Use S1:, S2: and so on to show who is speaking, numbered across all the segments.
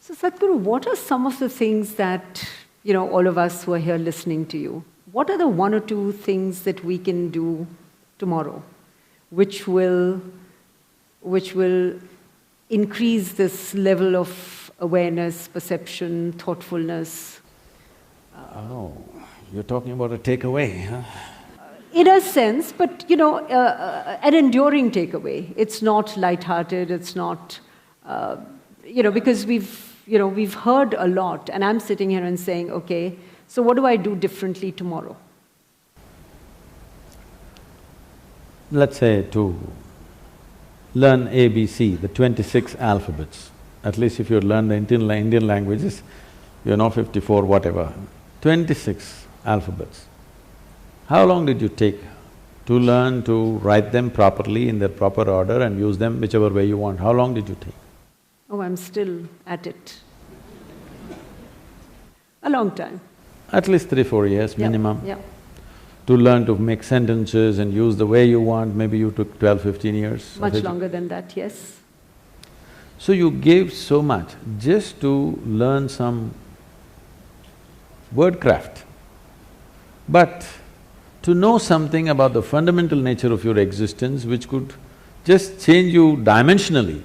S1: So Sadhguru, what are some of the things that, all of us who are here listening to you, what are the one or two things that we can do tomorrow which will increase this level of awareness, perception, thoughtfulness?
S2: Oh, you're talking about a takeaway, huh?
S1: In a sense, but an enduring takeaway. It's not lighthearted, it's not, because we've heard a lot, and I'm sitting here and saying, okay, so what do I do differently tomorrow?
S2: Let's say to learn ABC, the 26 alphabets. At least if you learn the Indian languages, you know 54, whatever. 26 alphabets. How long did you take to learn to write them properly in their proper order and use them whichever way you want? How long did you take?
S1: Oh, I'm still at it. A long time.
S2: At least 3-4 years minimum.
S1: Yeah.
S2: To learn to make sentences and use the way you want, maybe you took 12-15 years.
S1: Much longer than that, yes.
S2: So you gave so much just to learn some wordcraft. But to know something about the fundamental nature of your existence which could just change you dimensionally,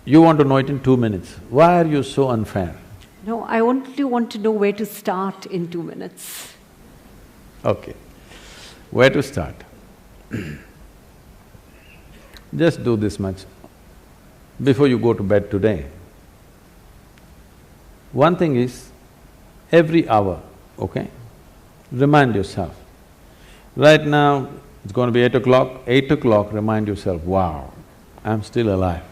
S2: you want to know it in 2 minutes. Why are you so unfair?
S1: No, I only want to know where to start in 2 minutes.
S2: Okay. Where to start? Just do this much. Before you go to bed today, one thing is, every hour, okay, remind yourself. Right now, it's going to be 8 o'clock, 8 o'clock, remind yourself, wow, I'm still alive.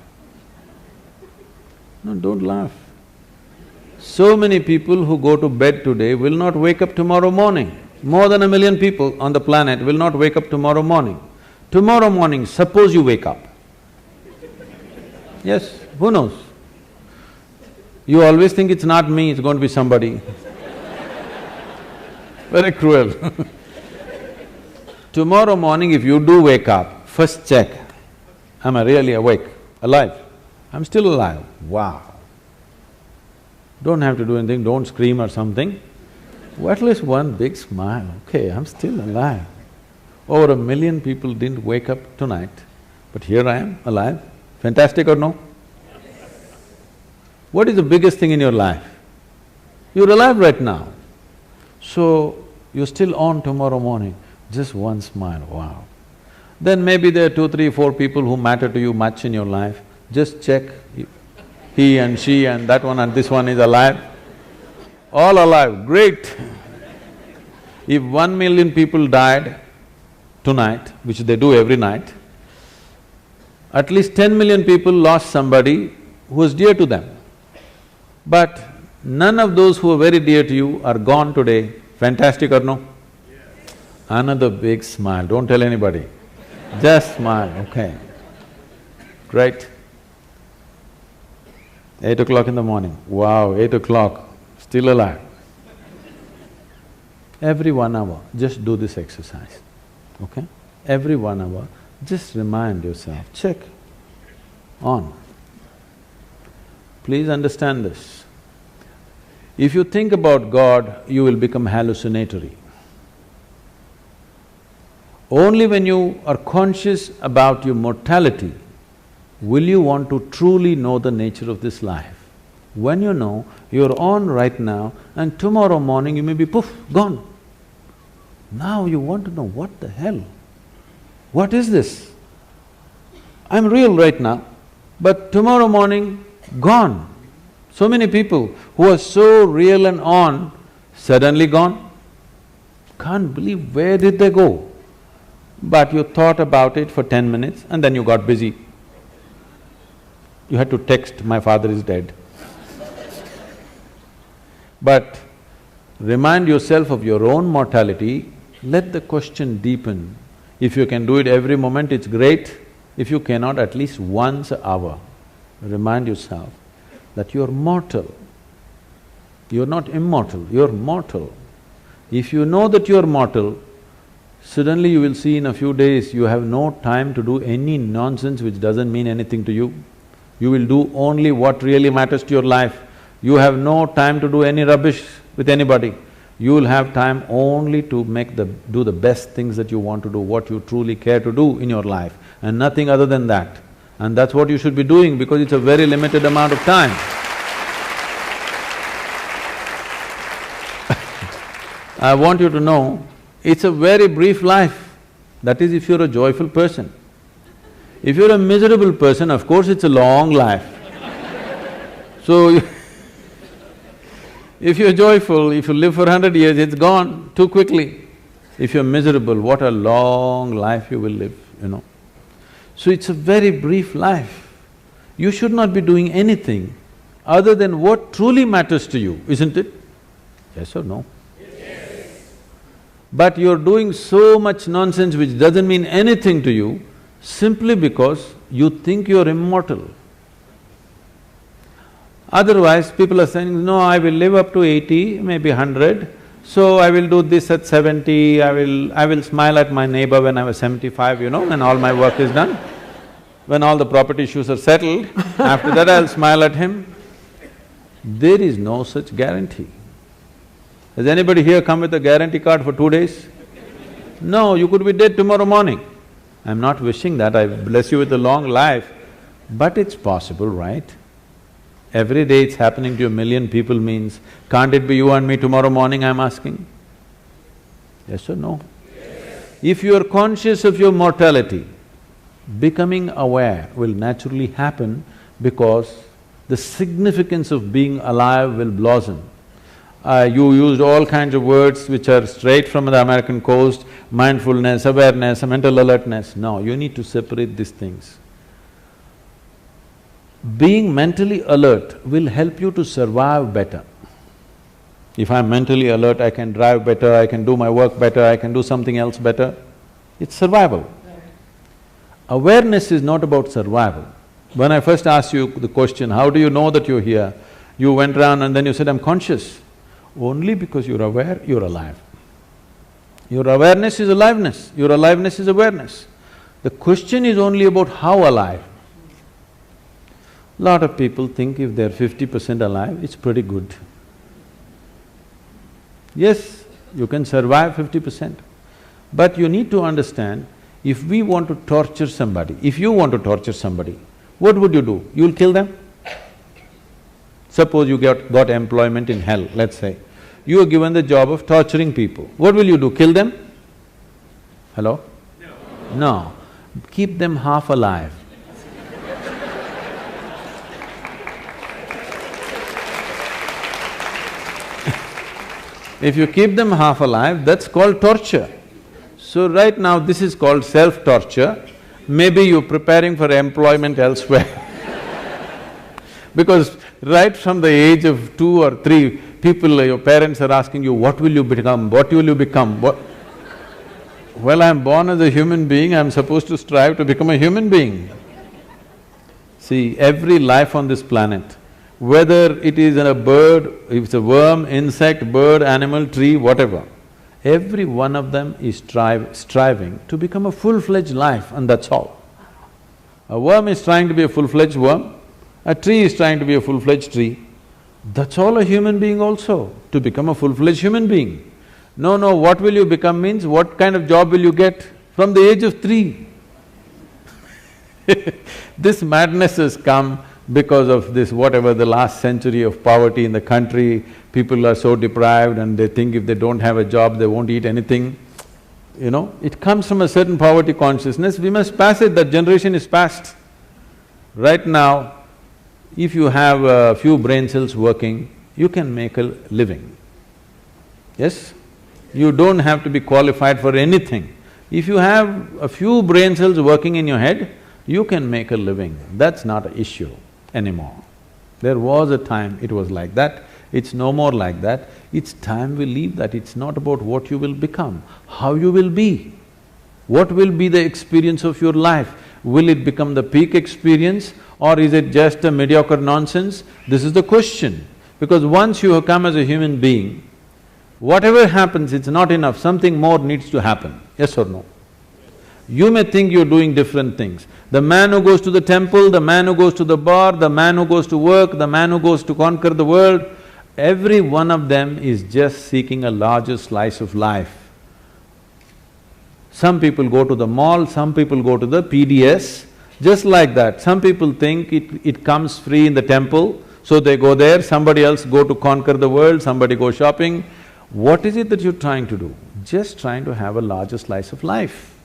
S2: No, don't laugh. So many people who go to bed today will not wake up tomorrow morning. More than 1 million people on the planet will not wake up tomorrow morning. Tomorrow morning, suppose you wake up. Yes, who knows? You always think it's not me, it's going to be somebody. Very cruel. Tomorrow morning if you do wake up, first check, am I really awake, alive? I'm still alive, wow. Don't have to do anything, don't scream or something. At least one big smile, okay, I'm still alive. Over 1 million people didn't wake up tonight, but here I am, alive. Fantastic or no? What is the biggest thing in your life? You're alive right now. So, you're still on tomorrow morning, just one smile, wow. Then maybe there are 2, 3, 4 people who matter to you much in your life, just check, he and she and that one and this one is alive. All alive, great. If 1 million people died tonight, which they do every night, at least 10 million people lost somebody who was dear to them. But none of those who are very dear to you are gone today. Fantastic or no? Another big smile, don't tell anybody. Just smile, okay. Great. 8 o'clock in the morning, wow, 8 o'clock, still alive. Every 1 hour, just do this exercise, okay? Every 1 hour, just remind yourself, check, on. Please understand this. If you think about God, you will become hallucinatory. Only when you are conscious about your mortality will you want to truly know the nature of this life. When you know, you're on right now and tomorrow morning you may be poof, gone. Now you want to know, what the hell? What is this? I'm real right now, but tomorrow morning, gone. So many people who are so real and on, suddenly gone. Can't believe where did they go? But you thought about it for 10 minutes and then you got busy. You had to text, my father is dead. But remind yourself of your own mortality, let the question deepen. If you can do it every moment, it's great. If you cannot, at least once an hour, remind yourself that you're mortal. You're not immortal, you're mortal. If you know that you're mortal, suddenly you will see in a few days you have no time to do any nonsense which doesn't mean anything to you. You will do only what really matters to your life. You have no time to do any rubbish with anybody. You will have time only to do the best things that you want to do, what you truly care to do in your life, and nothing other than that. And that's what you should be doing because it's a very limited amount of time. I want you to know, it's a very brief life. That is if you're a joyful person. If you're a miserable person, of course it's a long life. So, if you're joyful, if you live for 100 years, it's gone too quickly. If you're miserable, what a long life you will live, you know. So it's a very brief life. You should not be doing anything other than what truly matters to you, isn't it? Yes or no? Yes. But you're doing so much nonsense which doesn't mean anything to you simply because you think you're immortal. Otherwise, people are saying, no, I will live up to 80, maybe 100, so I will do this at 70, I will smile at my neighbor when I was 75, you know, when all my work is done. When all the property issues are settled, after that I'll smile at him. There is no such guarantee. Has anybody here come with a guarantee card for 2 days? No, you could be dead tomorrow morning. I'm not wishing that, I bless you with a long life, but it's possible, right? Every day it's happening to 1,000,000 people means, can't it be you and me tomorrow morning, I'm asking? Yes or no? Yes. If you are conscious of your mortality, becoming aware will naturally happen because the significance of being alive will blossom. You used all kinds of words which are straight from the American coast, mindfulness, awareness, mental alertness. No, you need to separate these things. Being mentally alert will help you to survive better. If I'm mentally alert, I can drive better, I can do my work better, I can do something else better. It's survival. Awareness is not about survival. When I first asked you the question, how do you know that you're here? You went around and then you said, I'm conscious. Only because you're aware, you're alive. Your awareness is aliveness, your aliveness is awareness. The question is only about how alive. Lot of people think if they're 50% alive, it's pretty good. Yes, you can survive 50%. But you need to understand, if we want to torture somebody, if you want to torture somebody, what would you do? You'll kill them? Suppose you got employment in hell, let's say. You are given the job of torturing people. What will you do? Kill them? Hello? No. No. Keep them half alive. If you keep them half alive, that's called torture. So right now this is called self-torture. Maybe you're preparing for employment elsewhere. Because right from the age of 2 or 3, people, your parents are asking you, what will you become, what will you become, what… Well, I'm born as a human being, I'm supposed to strive to become a human being. See, every life on this planet, whether it is a bird, if it's a worm, insect, bird, animal, tree, whatever, every one of them is striving to become a full-fledged life, and that's all. A worm is trying to be a full-fledged worm, a tree is trying to be a full-fledged tree. That's all a human being also, to become a full-fledged human being. No, what will you become means what kind of job will you get from the age of 3? This madness has come because of this whatever the last century of poverty in the country. People are so deprived and they think if they don't have a job, they won't eat anything. You know, it comes from a certain poverty consciousness, we must pass it, that generation is past. Right now, if you have a few brain cells working, you can make a living. Yes? You don't have to be qualified for anything. If you have a few brain cells working in your head, you can make a living. That's not an issue anymore. There was a time it was like that, it's no more like that. It's time we leave that. It's not about what you will become, how you will be. What will be the experience of your life? Will it become the peak experience or is it just a mediocre nonsense? This is the question. Because once you have come as a human being, whatever happens, it's not enough, something more needs to happen, yes or no? You may think you're doing different things. The man who goes to the temple, the man who goes to the bar, the man who goes to work, the man who goes to conquer the world, every one of them is just seeking a larger slice of life. Some people go to the mall, some people go to the PDS, just like that. Some people think it comes free in the temple, so they go there, somebody else go to conquer the world, somebody go shopping. What is it that you're trying to do? Just trying to have a larger slice of life.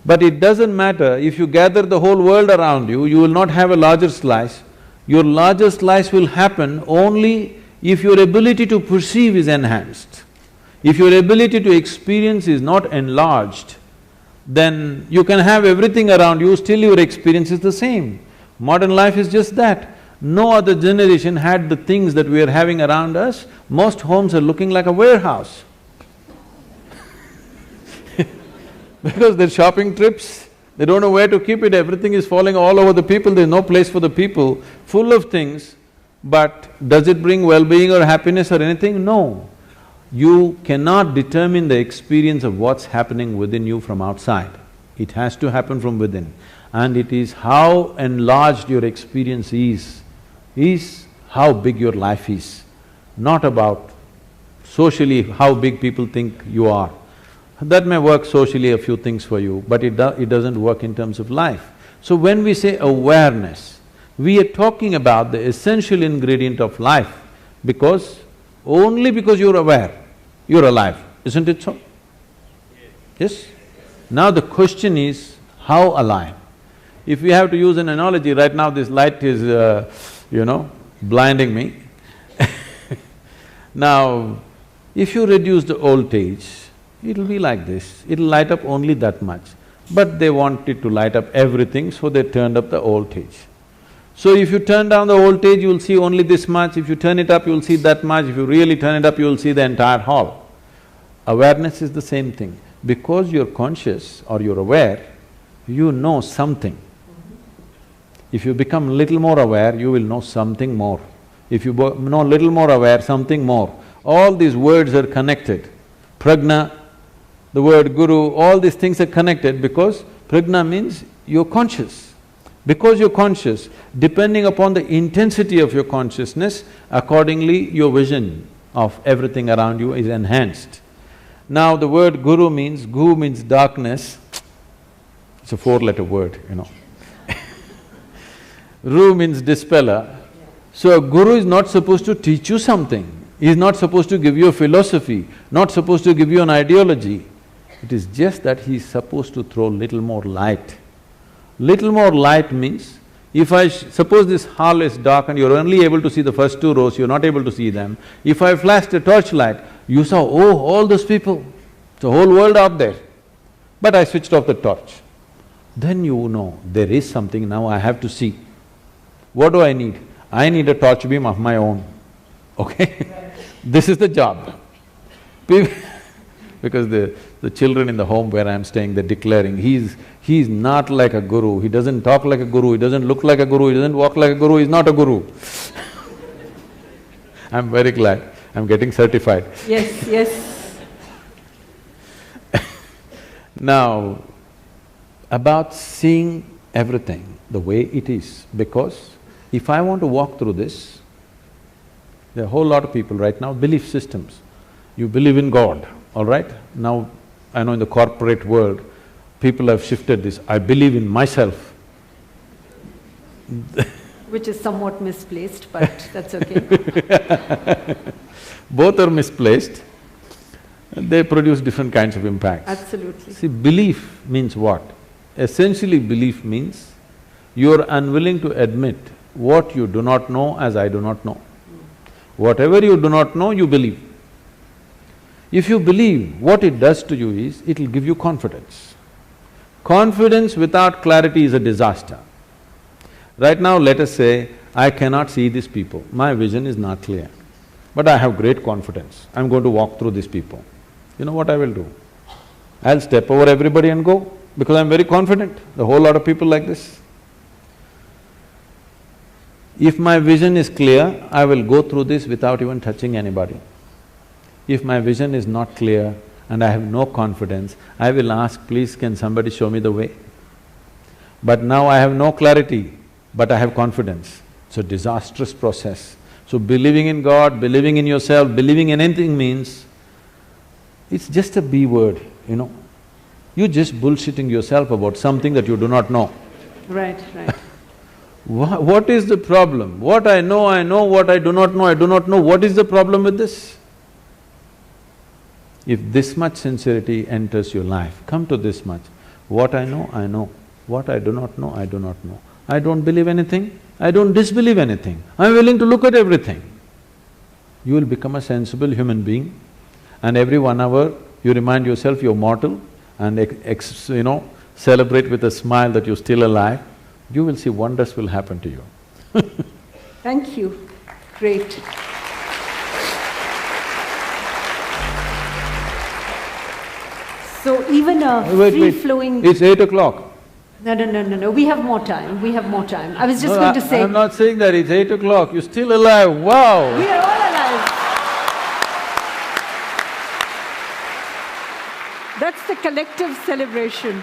S2: But it doesn't matter, if you gather the whole world around you, you will not have a larger slice. Your larger slice will happen only if your ability to perceive is enhanced. If your ability to experience is not enlarged, then you can have everything around you, still your experience is the same. Modern life is just that. No other generation had the things that we are having around us. Most homes are looking like a warehouse. Because they're shopping trips, they don't know where to keep it, everything is falling all over the people, there's no place for the people, full of things. But does it bring well-being or happiness or anything? No. You cannot determine the experience of what's happening within you from outside. It has to happen from within. And it is how enlarged your experience is how big your life is. Not about socially how big people think you are. That may work socially a few things for you, but it doesn't work in terms of life. So when we say awareness, we are talking about the essential ingredient of life, because only because you're aware, you're alive, isn't it so? Yes? Now the question is, how alive? If we have to use an analogy, right now this light is, blinding me. Now, if you reduce the voltage, it'll be like this, it'll light up only that much. But they want it to light up everything, so they turned up the voltage. So if you turn down the voltage, you'll see only this much, if you turn it up, you'll see that much, if you really turn it up, you'll see the entire hall. Awareness is the same thing. Because you're conscious or you're aware, you know something. If you become little more aware, you will know something more. If you know little more aware, something more. All these words are connected. Prajna, the word guru, all these things are connected because prajna means you're conscious. Because you're conscious, depending upon the intensity of your consciousness, accordingly your vision of everything around you is enhanced. Now the word guru means, gu means darkness, it's a four-letter word, Ru means dispeller. So a guru is not supposed to teach you something, he is not supposed to give you a philosophy, not supposed to give you an ideology. It is just that he is supposed to throw little more light. Little more light means, if suppose this hall is dark and you're only able to see the first two rows, you're not able to see them. If I flashed a torchlight, you saw, oh, all those people, the whole world out there. But I switched off the torch. Then you know, there is something, now I have to see. What do I need? I need a torch beam of my own, okay? This is the job. Because the children in the home where I'm staying, they're declaring, he's not like a guru, he doesn't talk like a guru, he doesn't look like a guru, he doesn't walk like a guru, he's not a guru. I'm very glad, I'm getting certified.
S1: Yes, yes.
S2: Now, about seeing everything the way it is, because if I want to walk through this, there are a whole lot of people right now, belief systems. You believe in God, all right? Now, I know in the corporate world, people have shifted this, I believe in myself.
S1: Which is somewhat misplaced, but that's okay.
S2: Both are misplaced, they produce different kinds of impacts.
S1: Absolutely.
S2: See, belief means what? Essentially, belief means you're unwilling to admit what you do not know as I do not know. Whatever you do not know, you believe. If you believe, what it does to you is, it'll give you confidence. Confidence without clarity is a disaster. Right now, let us say, I cannot see these people, my vision is not clear. But I have great confidence, I'm going to walk through these people. You know what I will do? I'll step over everybody and go, because I'm very confident, the whole lot of people like this. If my vision is clear, I will go through this without even touching anybody. If my vision is not clear, and I have no confidence, I will ask, please can somebody show me the way? But now I have no clarity, but I have confidence. It's a disastrous process. So believing in God, believing in yourself, believing in anything means, it's just a B word, you know. You're just bullshitting yourself about something that you do not know.
S1: Right, right.
S2: What is the problem? What I know, what I do not know, I do not know. What is the problem with this? If this much sincerity enters your life, come to this much. What I know, I know. What I do not know, I do not know. I don't believe anything, I don't disbelieve anything. I'm willing to look at everything. You will become a sensible human being, and every 1 hour you remind yourself you're mortal and celebrate with a smile that you're still alive. You will see wonders will happen to you.
S1: Thank you. Great. So even a free-flowing…
S2: It's 8 o'clock.
S1: No, we have more time, we have more time. I was just going to say…
S2: I'm not saying that, it's 8 o'clock, you're still alive, wow!
S1: We are all alive. That's the collective celebration.